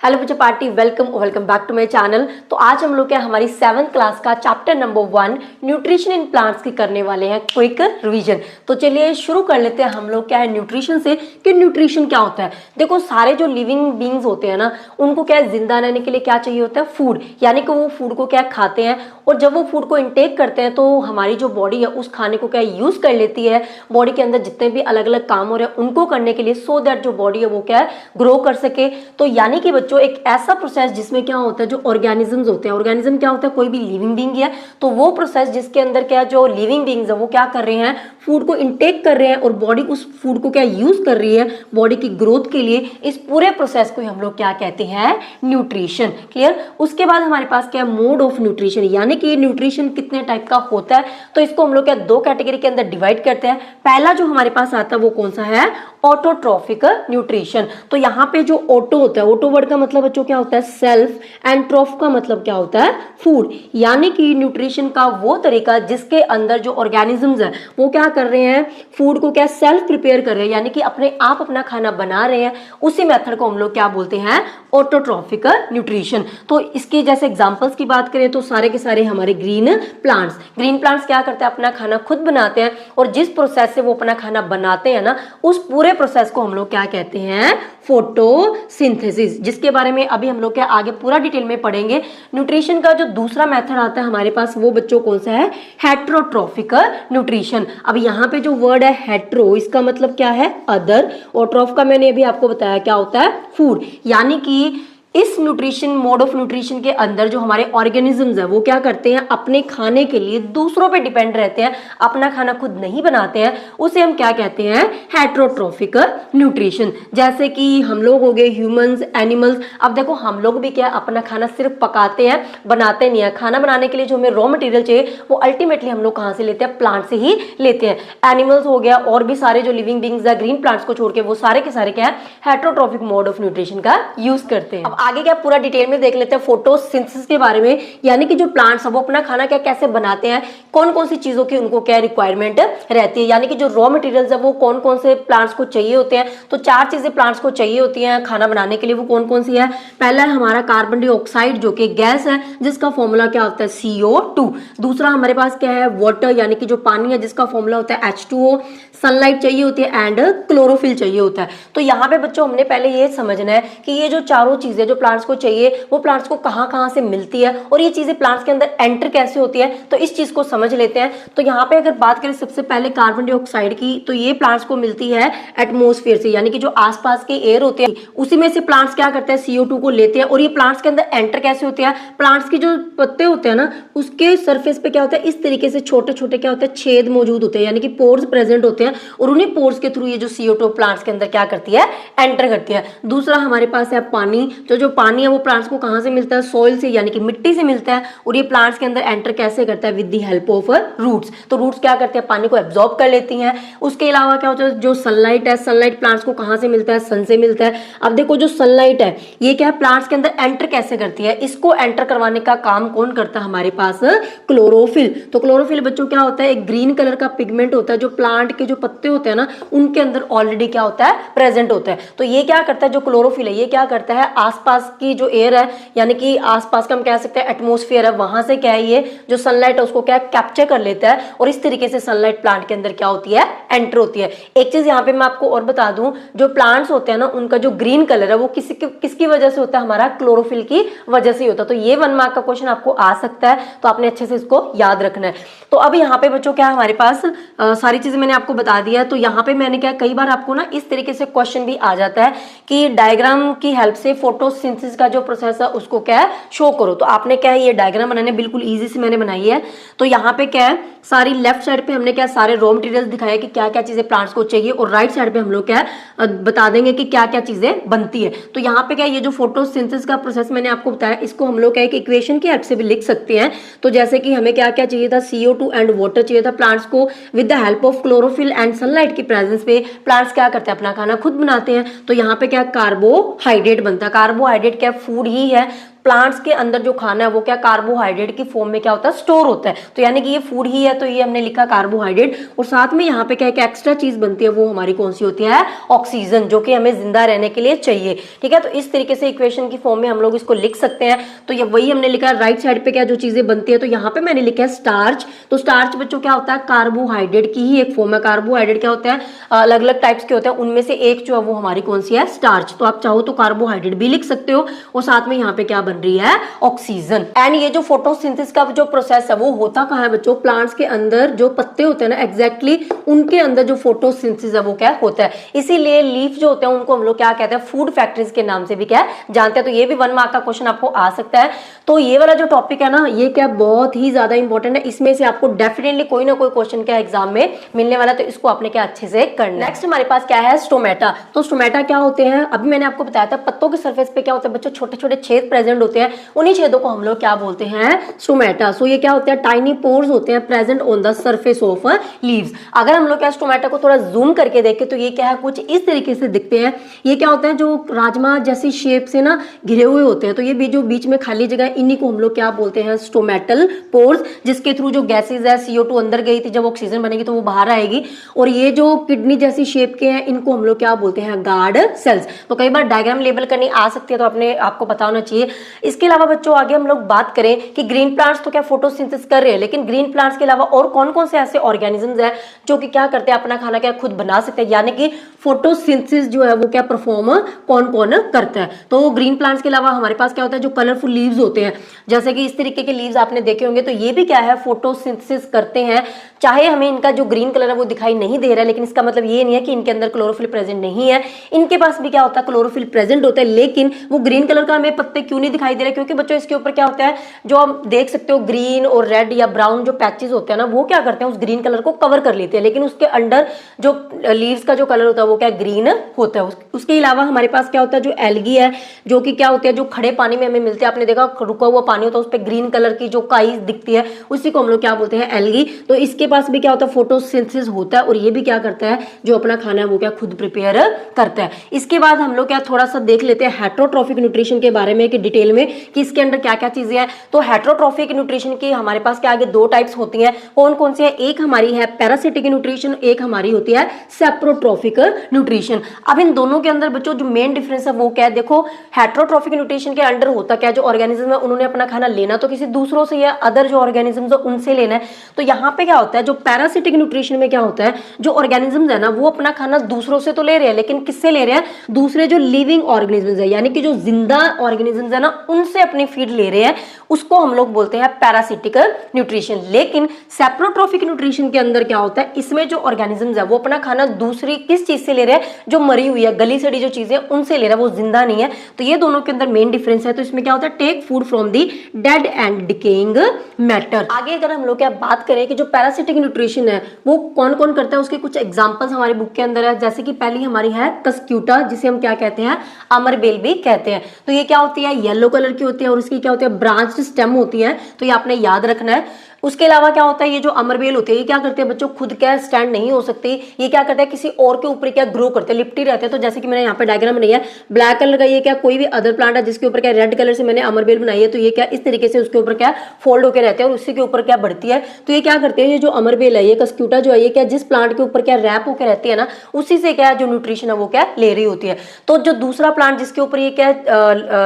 Hello बच्चों, party welcome back to my channel. तो आज हम लोग क्या हमारी 7th क्लास का chapter number 1 nutrition in plants की करने वाले हैं क्विक रिवीजन। तो चलिए शुरू कर लेते हैं हम लोग क्या है न्यूट्रिशन से कि न्यूट्रिशन क्या होता है। देखो सारे जो लिविंग बींग्स होते हैं ना, उनको क्या है जिंदा रहने के लिए क्या चाहिए होता है, फूड। यानी कि वो फूड को क्या खाते हैं और जब वो फूड को इनटेक करते हैं तो हमारी जो बॉडी है उस खाने को क्या यूज कर लेती है बॉडी के अंदर जितने भी अलग अलग काम हो रहे हैं उनको करने के लिए, सो दैट जो बॉडी है वो क्या है ग्रो कर सके। तो यानी कि जो एक ऐसा प्रोसेस जिसमें क्या होता है, जो ऑर्गेनिजम्स होते हैं, ऑर्गेनिज्म क्या होता है, कोई भी लिविंग बीइंग है तो वो प्रोसेस जिसके अंदर क्या जो लिविंग बीइंग्स है वो क्या कर रहे हैं, फूड को इनटेक कर रहे हैं और बॉडी उस फूड को क्या यूज कर रही है बॉडी की ग्रोथ के लिए। इस पूरे प्रोसेस को हम लोग क्या कहते हैं, न्यूट्रिशन। क्लियर। उसके बाद हमारे पास क्या मोड ऑफ न्यूट्रिशन, यानी कि न्यूट्रिशन कितने टाइप का होता है, तो इसको हम लोग क्या दो कैटेगरी के अंदर डिवाइड करते हैं। पहला जो हमारे पास आता है वो कौन सा है, ऑटोट्रॉफिक न्यूट्रिशन। तो यहाँ पे जो ऑटो होता है, ऑटो वर्ड का मतलब बच्चों क्या होता है, सेल्फ, एंड ट्रॉफ का मतलब क्या होता है, फूड। यानी कि न्यूट्रिशन का वो तरीका जिसके अंदर जो ऑर्गेनिजम्स है वो क्या कर रहे हैं, फूड को क्या सेल्फ प्रिपेयर कर रहे हैं, यानी कि अपने आप अपना खाना बना रहे हैं। उसी मेथड को हम लोग क्या बोलते हैं, ऑटोट्रॉफिक न्यूट्रिशन। तो इसके जैसे एग्जांपल्स की बात करें तो सारे के सारे हमारे ग्रीन प्लांट्स क्या करते हैं, अपना खाना खुद बनाते हैं और जिस प्रोसेस से वो अपना खाना बनाते हैं ना, उस पूरे प्रोसेस को हम लोग क्या कहते हैं, फोटोसिंथेसिस, जिसके बारे में अभी हम लोग क्या आगे पूरा डिटेल में पढ़ेंगे। न्यूट्रिशन का जो दूसरा मेथड आता है हमारे पास वो बच्चों कौन सा है, हेट्रोट्रॉफिक न्यूट्रिशन। अब यहाँ पे जो वर्ड है हेट्रो, इसका मतलब क्या है, अदर, और ट्रॉफ का मैंने अभी आपको बताया क्या होता है, फूड। यानी कि इस न्यूट्रिशन मोड ऑफ न्यूट्रिशन के अंदर जो हमारे ऑर्गेनिजम्स है वो क्या करते हैं, अपने खाने के लिए दूसरों पे डिपेंड रहते हैं, अपना खाना खुद नहीं बनाते हैं, उसे हम क्या कहते हैं, हेट्रोट्रॉफिक न्यूट्रिशन। जैसे कि हम लोग हो गए ह्यूमंस, एनिमल्स। अब देखो हम लोग भी क्या अपना खाना सिर्फ पकाते हैं, बनाते नहीं है। खाना बनाने के लिए जो हमें रॉ मटेरियल चाहिए वो अल्टीमेटली हम लोग कहाँ से लेते हैं, प्लांट से ही लेते हैं। एनिमल्स हो गया और भी सारे जो लिविंग बींग्स है ग्रीन प्लांट्स को छोड़ के वो सारे के सारे क्या है, हेट्रोट्रॉफिक मोड ऑफ न्यूट्रिशन का यूज करते हैं। आगे क्या पूरा डिटेल में देख लेते हैं फोटोसिंथेसिस के बारे में। यानी कि जो प्लांट्स है वो अपना खाना क्या कैसे बनाते हैं, कौन कौन सी चीजों की उनको क्या रिक्वायरमेंट रहती है, यानी कि जो रॉ मटेरियल्स है वो कौन कौन से प्लांट्स को चाहिए होते हैं। तो 4 चीजें प्लांट्स को चाहिए होती हैं खाना बनाने के लिए, वो कौन कौन सी है। पहला है हमारा कार्बन डाइऑक्साइड जो कि गैस है जिसका फॉर्मूला क्या होता है, CO2। दूसरा हमारे पास क्या है, वाटर, यानी कि जो पानी है जिसका फॉर्मूला होता है H2O। सनलाइट चाहिए होती है एंड क्लोरोफिल चाहिए होता है। तो यहाँ पे बच्चों हमने पहले ये समझना है कि ये जो चारों चीजें जो प्लांट्स को चाहिए वो प्लांट्स को कहाँ से मिलती है और ये चीजें प्लांट्स के अंदर एंटर कैसे होती है, तो इस चीज को समझ लेते हैं। तो यहाँ पे अगर बात करें सबसे पहले कार्बन डाइऑक्साइड की, तो ये प्लांट्स को मिलती है एटमोस्फेयर से, यानी कि जो आसपास के एयर होते हैं उसी में से प्लांट्स क्या करते हैं, CO2 को लेते हैं। और ये प्लांट्स के अंदर एंटर कैसे होते हैं, प्लांट्स के जो पत्ते होते हैं ना उसके सरफेस पे क्या होता है, इस तरीके से छोटे छोटे क्या होते हैं, छेद मौजूद होते हैं, यानी कि पोर्स प्रेजेंट होते हैं और उन्हीं पोर्स के थ्रू ये जो CO2 प्लांट्स के अंदर क्या करती है, एंटर करती है। दूसरा हमारे पास है पानी। तो जो पानी है वो प्लांट्स को कहां से मिलता है, सॉइल से, यानी कि मिट्टी से मिलता है। और ये प्लांट्स के अंदर एंटर कैसे करता है, with the help of roots. तो रूट्स क्या करते हैं, पानी को एब्जॉर्ब कर लेती हैं। उसके अलावा क्या होता है, जो सनलाइट है, सनलाइट प्लांट्स को कहां से मिलता है, सन से मिलता है। अब देखो जो सनलाइट है ये क्या है, प्लांट्स के अंदर एंटर कैसे करती है, इसको एंटर करवाने का काम कौन करता है, हमारे पास क्लोरोफिल। तो क्लोरोफिल बच्चों क्या होता है, एक ग्रीन कलर का पिगमेंट होता है जो प्लांट के जो पत्ते होते हैं ना उनके अंदर ऑलरेडी क्या होता है, प्रेजेंट होता है। तो ये क्या करता है, जो क्लोरोफिल है ये क्या करता है, आसपास की जो एयर है, यानी कि आसपास का हम कह सकते हैं एटमॉस्फेयर है, वहां से क्या है ये जो सनलाइट है उसको क्या कैप्चर कर लेता है और इस तरीके से सनलाइट प्लांट के अंदर क्या होती है, एंटर होती है। एक चीज यहाँ पे मैं आपको और बता दूं, जो प्लांट्स होते हैं ना उनका जो ग्रीन कलर है वो किसकी वजह से होता है, हमारा क्लोरोफिल की वजह से होता है। तो ये 1 मार्क का क्वेश्चन आपको आ सकता है, तो आपने अच्छे से इसको याद रखना है। तो अब यहाँ पे बच्चों क्या हमारे पास सारी चीजें मैंने आपको बता दिया है। तो यहाँ पे मैंने क्या कई बार आपको ना इस तरीके से क्वेश्चन भी आ जाता है कि डायग्राम की हेल्प से फोटोसिंथेसिस का जो प्रोसेस है उसको क्या है, शो करो। तो आपने क्या है ये डायग्राम बनाने बिल्कुल इजी से मैंने बनाई है। तो यहाँ पे क्या है, सारी लेफ्ट साइड पे हमने क्या सारे रॉ मटेरियल्स दिखाया कि क्या क्या चीजें प्लांट्स को चाहिए और राइट साइड पे हम लोग क्या बता देंगे कि क्या क्या चीजें बनती है। तो यहाँ पे क्या ये जो फोटोसिंथेसिस का प्रोसेस मैंने आपको बताया इसको हम लोग क्या एक इक्वेशन की हेल्प से भी लिख सकते हैं। तो जैसे कि हमें क्या क्या चाहिए था, CO2 एंड वाटर चाहिए था प्लांट्स को। With the help of chlorophyll and sunlight की प्रेजेंस में प्लांट्स क्या करते हैं, अपना खाना खुद बनाते हैं। तो यहाँ पे क्या कार्बोहाइड्रेट बनता है, कार्बोहाइड्रेट क्या फूड ही है। प्लांट्स के अंदर जो खाना है वो क्या कार्बोहाइड्रेट की फॉर्म में क्या होता है स्टोर होता है। तो यानी कि ये फूड ही है, तो ये हमने लिखा कार्बोहाइड्रेट, और साथ में यहाँ पे क्या एक एक्स्ट्रा चीज बनती है, वो हमारी कौन सी होती है, ऑक्सीजन, जो कि हमें जिंदा रहने के लिए चाहिए। ठीक है, तो इस तरीके से इक्वेशन की फॉर्म में हम लोग इसको लिख सकते हैं। तो ये वही हमने लिखा राइट साइड पे क्या जो चीजें बनती है, तो यहाँ पे मैंने लिखा है स्टार्च। तो स्टार्च बच्चों क्या होता है, कार्बोहाइड्रेट की ही एक फॉर्म है। कार्बोहाइड्रेट क्या होता है, अलग अलग टाइप्स के होते हैं, उनमें से एक जो है वो हमारी कौन सी है, स्टार्च। तो आप चाहो तो कार्बोहाइड्रेट भी लिख सकते हो, और साथ में यहाँ पे क्या बन रही है, ऑक्सीजन। एंड ये जो फोटोसिंथेसिस का जो प्रोसेस है वो होता कहाँ है बच्चों, प्लांट्स के अंदर जो पत्ते होते हैं ना, एग्जैक्टली उनके अंदर जो फोटोसिंथेसिस है वो क्या होता है। इसीलिए लीफ जो होते हैं उनको हम लोग क्या कहते हैं, फूड फैक्ट्रीज के नाम से भी क्या जानते हैं। तो ये भी 1 मार्क का क्वेश्चन आपको आ सकता है। तो ये वाला जो टॉपिक है ना, ये क्या बहुत ही ज्यादा इंपॉर्टेंट है, इसमें से आपको डेफिनेटली कोई ना कोई क्वेश्चन क्या एग्जाम में मिलने वाला, तो इसको आपने क्या अच्छे से करना। नेक्स्ट हमारे पास क्या है, स्टोमेटा। तो स्टोमेटा क्या होते हैं, अभी मैंने आपको बताया था पत्तों के सरफेस पे क्या होता है बच्चों, छोटे छोटे छेद प्रेजेंट होते हैं, उन्हीं छेदों को हम लोग क्या बोलते हैं, स्टोमेटा। सो ये क्या होते हैं, टाइनी पोर्स होते हैं present on the surface of leaves. अगर हम लोग क्या स्टोमेटा को थोड़ा जूम करके देखें तो ये क्या है, कुछ इस तरीके से दिखते हैं। ये क्या होता है, जो राजमा जैसी शेप से ना घिरे हुए होते हैं, तो ये भी जो बीच में खाली जगह है, इन्हीं को हम लोग क्या बोलते हैं, स्टोमेटल पोर्स, जिसके थ्रू जो गैसेज है, CO2 अंदर गई थी, जब ऑक्सीजन बनेगी तो वो बाहर आएगी। और ये जो किडनी जैसी शेप के हैं, इनको हम लोग क्या बोलते हैं, गार्ड सेल्स। तो कई बार डायग्राम लेबल करनी आ सकती है, तो आपको पता होना चाहिए। इसके अलावा बच्चों आगे हम लोग बात करें कि ग्रीन प्लांट्स तो क्या फोटोसिंथेसिस कर रहे हैं, लेकिन ग्रीन प्लांट्स के अलावा और कौन कौन से ऐसे ऑर्गेनिजम्स हैं जो कि क्या करते हैं, अपना खाना क्या खुद बना सकते हैं, यानी कि फोटोसिंथेसिस जो है वो क्या परफॉर्म कौन कौन करता है। तो ग्रीन प्लांट्स के अलावा हमारे पास क्या होता है, जो कलरफुल लीव्स होते हैं, जैसे कि इस तरीके के लीव्स आपने देखे होंगे, तो ये भी क्या है, फोटोसिंथेसिस करते हैं। चाहे हमें इनका जो ग्रीन कलर है वो दिखाई नहीं दे रहा है, लेकिन इसका मतलब ये नहीं है कि इनके अंदर क्लोरोफिल प्रेजेंट नहीं है। इनके पास भी क्या होता है, क्लोरोफिल प्रेजेंट होता है, लेकिन वो ग्रीन कलर का हमें पत्ते क्यों नहीं दिखाई दे रहे, क्योंकि बच्चों इसके ऊपर क्या होता है, जो आप देख सकते हो ग्रीन और रेड या ब्राउन जो पैचेस होते हैं ना, वो क्या करते हैं, उस ग्रीन कलर को कवर कर लेते हैं, लेकिन उसके अंडर जो लीव्स का जो कलर होता है वो क्या ग्रीन होता है। उसके अलावा हमारे पास क्या होता है, जो एल्गी है, जो कि क्या होते हैं, जो खड़े पानी में हमें मिलते हैं, आपने देखा रुका हुआ पानी होता है, उस पर ग्रीन कलर की जो काई दिखती है, उसी को हम लोग क्या बोलते हैं, एल्गी। तो इसके पास भी क्या होता है, फोटोसिंथेसिस होता है, और ये भी क्या करता है, जो अपना खाना है वो क्या खुद प्रिपेयर करता है। इसके बाद हम लोग क्या थोड़ा सा देख लेते हैं हेटेरोट्रॉफिक न्यूट्रिशन के बारे में, कि डिटेल में कि इसके अंदर क्या क्या चीजें हैं। तो हेटेरोट्रॉफिक न्यूट्रिशन की हमारे पास क्या आगे 2 टाइप्स होती हैं, कौन कौन सी है, एक हमारी है पैरासिटिक न्यूट्रिशन, एक हमारी होती है सेप्रोट्रॉफिक न्यूट्रिशन। अब इन दोनों के अंदर बच्चों जो मेन डिफरेंस है वो क्या है, देखो हेटेरोट्रॉफिक न्यूट्रिशन के अंडर होता क्या, जो ऑर्गेनिज्म है उन्होंने अपना खाना लेना तो किसी दूसरों से या अदर जो ऑर्गेनिज्म्स है उनसे लेना है। तो यहाँ पे क्या होता है, जो पैरासिटिक न्यूट्रिशन में क्या होता है, जो ऑर्गेनिज्म्स है ना वो अपना खाना दूसरों से तो ले रहे हैं, लेकिन किससे ले रहे हैं, दूसरे जो लिविंग ऑर्गेनिज्म्स है, यानी कि जो जिंदा ऑर्गेनिज्म्स है ना उनसे अपनी फीड ले रहे हैं, उसको हम लोग बोलते हैं पैरासिटिक न्यूट्रिशन। लेकिन सेप्रोट्रॉफिक न्यूट्रिशन के अंदर क्या होता है, इसमें जो ऑर्गेनिज्म्स है वो अपना खाना दूसरी किस चीज से ले रहे हैं, जो मरी हुई है, गली सड़ी जो चीजें उनसे ले रहा है, वो जिंदा नहीं है। तो ये दोनों के अंदर मेन डिफरेंस है। तो इसमें क्या होता है, take food from the dead and decaying matter. आगे अगर हम लोग क्या बात करें कि जो पैरासिटिक न्यूट्रिशन है वो कौन कौन करता है, उसके कुछ एग्जांपल्स हमारी बुक के अंदर है। जैसे कि पहली हमारी है कस्क्यूटा, जिसे हम क्या कहते हैं, अमरबेल भी कहते हैं। तो ये क्या होती है, येलो कलर की होती है, और इसकी क्या होती है, ब्रांच्ड स्टेम होती है। तो ये आपने याद रखना है। उसके अलावा क्या होता है, ये जो अमरबेल होती है ये क्या करते हैं बच्चों, खुद क्या स्टैंड नहीं हो सकती, ये क्या करते हैं, किसी और के ऊपर क्या ग्रो करते हैं, लिपटी रहते हैं। तो जैसे कि मैंने यहाँ पे डायग्राम बनाई है, ब्लैक कलर का ये क्या कोई भी अदर प्लांट है जिसके ऊपर क्या रेड कलर से मैंने अमरबेल बनाई है, तो ये क्या इस तरीके से उसके ऊपर क्या फोल्ड होकर रहते हैं और उसी के ऊपर क्या बढ़ती है। तो ये क्या करते हैं, ये जो अमरबेल है, ये कस्क्यूटा जो है, ये क्या जिस प्लांट के ऊपर क्या रैप होकर रहती है ना, उसी से क्या जो न्यूट्रिशन है वो क्या ले रही होती है। तो जो दूसरा प्लांट जिसके ऊपर ये क्या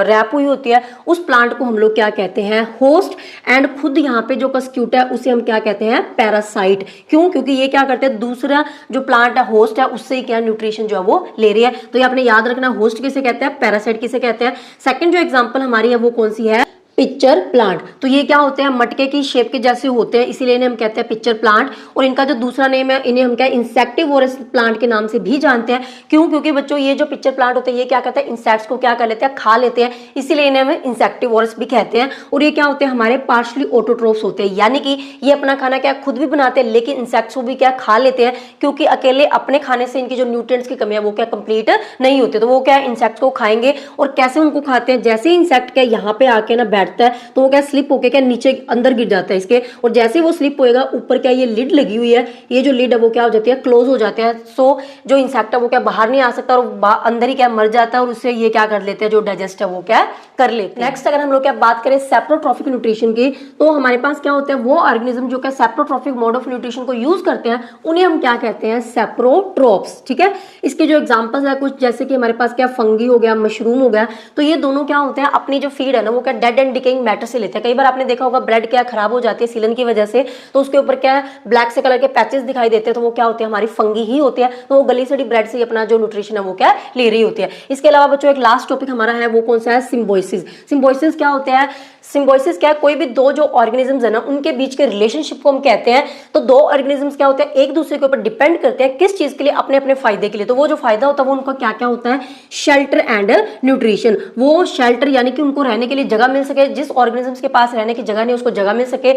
रैप हुई होती है, उस प्लांट को हम लोग क्या कहते हैं, होस्ट। एंड खुद यहाँ पे जो कस्क्यूटा है उसे हम क्या कहते हैं, पैरासाइट। क्यों, क्योंकि ये क्या करते हैं, दूसरा जो प्लांट है होस्ट है उससे क्या न्यूट्रिशन जो है वो ले रही है। तो ये आपने याद रखना, होस्ट किसे कहते हैं, पैरासाइट किसे कहते हैं। सेकंड जो एग्जांपल हमारी है वो कौन सी है, पिक्चर प्लांट। तो ये क्या होते हैं, मटके की शेप के जैसे होते हैं, इसीलिए इन्हें हम कहते हैं पिक्चर प्लांट। और इनका जो दूसरा नेम है, इन्हें हम क्या इंसेक्टिवोरस प्लांट के नाम से भी जानते हैं। क्यों, क्योंकि बच्चों ये जो पिक्चर प्लांट होते हैं ये क्या करते हैं, इंसेक्ट्स को क्या कर लेते हैं, खा लेते हैं, इसीलिए इन्हें हम इंसेक्टिवोरस भी कहते हैं। और ये क्या होते हैं, हमारे पार्शली ऑटोट्रोफ्स होते हैं, यानी कि ये अपना खाना क्या खुद भी बनाते हैं, लेकिन इंसेक्ट्स को भी क्या खा लेते हैं, क्योंकि अकेले अपने खाने से इनकी जो न्यूट्रिएंट्स की कमी है वो क्या कंप्लीट नहीं होती। तो वो क्या इंसेक्ट्स को खाएंगे। और कैसे उनको खाते हैं, जैसे इंसेक्ट क्या यहाँ पे आके ना बैठता है तो वो क्या स्लिप होकर क्या नीचे अंदर गिर जाता है इसके, और जैसे वो स्लिप होएगा ऊपर क्या ये लिड लगी हुई है, ये जो लिड है वो क्या हो जाती है, क्लोज हो जाते हैं। सो जो इंसेक्ट है वो क्या बाहर नहीं आ सकता और अंदर ही क्या मर जाता है, और उससे ये क्या कर लेते हैं, जो डाइजेस्ट है वो क्या कर लेते हैं। नेक्स्ट अगर हम लोग क्या बात करें सेप्रोट्रॉफिक न्यूट्रिशन की, तो हमारे पास क्या होता है, वो ऑर्गेनिज्म जो क्या सेप्रोट्रॉफिक मोड ऑफ न्यूट्रिशन को यूज करते हैं उन्हें हम क्या कहते हैं, सेप्रोट्रोप्स। ठीक है, इसके जो एग्जांपल्स है कुछ, जैसे कि हमारे पास क्या फंगी हो गया, मशरूम हो गया, तो ये दोनों क्या होते हैं, अपनी जो फीड है ना वो क्या डेड एंड डिकेइंग मैटर से लेते हैं। कई बार आपने देखा होगा ब्रेड क्या खराब हो जाती है सीलन की वजह से, तो उसके ऊपर क्या ब्लैक से कलर के पैचेस दिखाई देते हैं, तो वो क्या होते हैं, हमारी फंगी ही होती है। तो वो गली सड़ी ब्रेड से अपना जो न्यूट्रिशन है वो क्या ले रही होती है। इसके अलावा बच्चों एक लास्ट टॉपिक हमारा है, वो कौन सा है, सिम्बोइसिस। सिम्बोइसिस क्या होते हैं, सिम्बोइसिस क्या है, कोई भी दो जो ऑर्गेनिजम्स है ना उनके बीच के रिलेशनशिप को हम कहते हैं। तो दो ऑर्गेनिजम्स क्या होते हैं, एक दूसरे के ऊपर डिपेंड करते हैं, किस चीज के लिए, अपने अपने फायदे के लिए। तो वो जो फायदा होता है वो उनका क्या क्या होता है, शेल्टर एंड न्यूट्रिशन। वो शेल्टर यानी कि उनको रहने के लिए जगह मिल सके, जिस ऑर्गेनिजम्स के पास रहने की जगह नहीं उसको जगह मिल सके,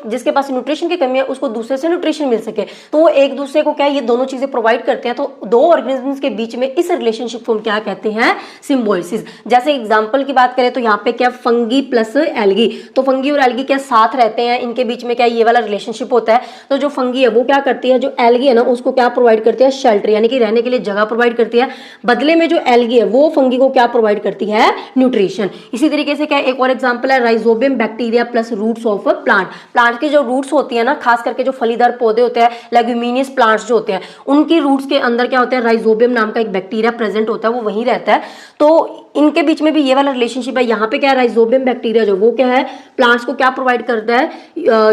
जिसके पास न्यूट्रिशन की कमी है उसको दूसरे से न्यूट्रिशन मिल सके। तो वो एक दूसरे को क्या, ये दोनों चीजें प्रोवाइड करते हैं। तो दो ऑर्गेनिजम्स के बीच में इस रिलेशनशिप को हम क्या कहते हैं, सिम्बोइसिस। जैसे एग्जांपल की बात करें तो यहाँ पे क्या फंगी प्लस एल्गी, तो फंगी और एल्गी क्या साथ रहते हैं, इनके बीच में क्या ये वाला रिलेशनशिप होता है। तो जो फंगी है वो क्या करती है, जो एल्गी है ना उसको क्या प्रोवाइड करती है, शेल्टर यानी कि रहने के लिए जगह प्रोवाइड करती है। बदले में जो एल्गी है वो फंगी को क्या प्रोवाइड करती है, न्यूट्रिशन। इसी तरीके से क्या एक और एग्जांपल है rhizobium bacteria plus roots of plant. Plant की जो रूट्स होती है ना, खास करके जो फलीदार पौधे होते हैं, लेग्यूमिनियस प्लांट्स जो होते हैं, उनकी रूट्स के अंदर क्या होता है, राइजोबियम नाम का एक बैक्टीरिया प्रेजेंट होता है, वो वहीं रहता है। तो इनके बीच में भी ये वाला रिलेशनशिप है। यहाँ पे क्या है, राइजोबियम बैक्टीरिया जो वो क्या है, प्लांट्स को क्या प्रोवाइड करता है,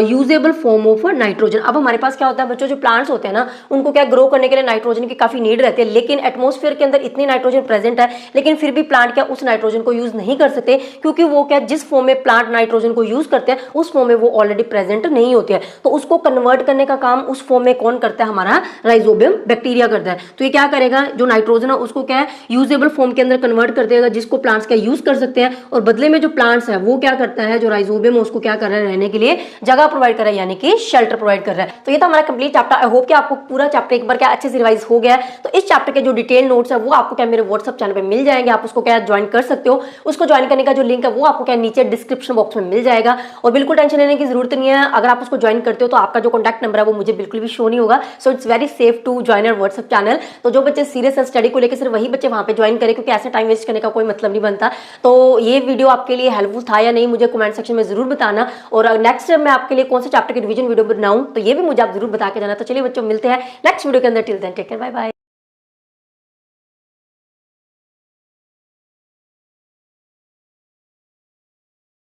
यूजेबल फॉर्म ऑफ नाइट्रोजन। अब हमारे पास क्या होता है बच्चों, जो प्लांट्स होते हैं ना उनको क्या ग्रो करने के लिए नाइट्रोजन की काफी नीड रहती है, लेकिन एटमॉस्फेयर के अंदर इतनी नाइट्रोजन प्रेजेंट है, लेकिन फिर भी प्लांट क्या उस नाइट्रोजन को यूज नहीं कर सकते, क्योंकि वो क्या जिस फॉर्म में प्लांट नाइट्रोजन को यूज करते हैं उस फॉर्म में वो ऑलरेडी प्रेजेंट नहीं होती है। तो उसको कन्वर्ट करने का काम उस फॉर्म में कौन करता है, हमारा राइजोबियम बैक्टीरिया करता है। तो ये क्या करेगा, जो नाइट्रोजन है उसको क्या है यूजेबल फॉर्म के अंदर कन्वर्ट कर देगा, जिसको प्लांट्स का यूज कर सकते हैं। और बदले में जो प्लांट्स है वो क्या करता है, जो राइजोबियम है उसको क्या कर रहा है, रहने के लिए जगह प्रोवाइड कर रहा है, यानी कि शेल्टर प्रोवाइड कर रहा है। तो ये था हमारा कंप्लीट चैप्टर। आई होप कि आपको पूरा चैप्टर एक बार क्या अच्छे से रिवाइज हो गया है। तो इस चैप्टर के जो डिटेल नोट्स है वो आपको क्या मेरे व्हाट्सएप चैनल पे मिल जाएंगे, आप उसको क्या ज्वाइन कर सकते हो। उसको ज्वाइन करने का जो लिंक है वो आपको क्या नीचे डिस्क्रिप्शन बॉक्स में मिल जाएगा। और बिल्कुल टेंशन लेने की जरूरत नहीं है, अगर आप उसको ज्वाइन करते हो तो आपका जो कॉन्टैक्ट नंबर है वो मुझे बिल्कुल भी शो नहीं होगा। So it's very safe to join our WhatsApp channel. तो जो बच्चे सीरियस है स्टडी को लेकर, सिर्फ वही बच्चे वहां पे ज्वाइन करें, क्योंकि ऐसे टाइम वेस्ट करने का कोई मतलब नहीं बनता। तो ये वीडियो आपके लिए हेल्पफुल था या नहीं, मुझे कमेंट सेक्शन में जरूर बताना। और नेक्स्ट मैं आपके लिए कौन से चैप्टर की रिवीजन वीडियो बनाऊं तो ये भी मुझे आप जरूर बता के जाना। तो चलिए बच्चों मिलते हैं नेक्स्ट वीडियो के अंदर। Till then take care, bye bye.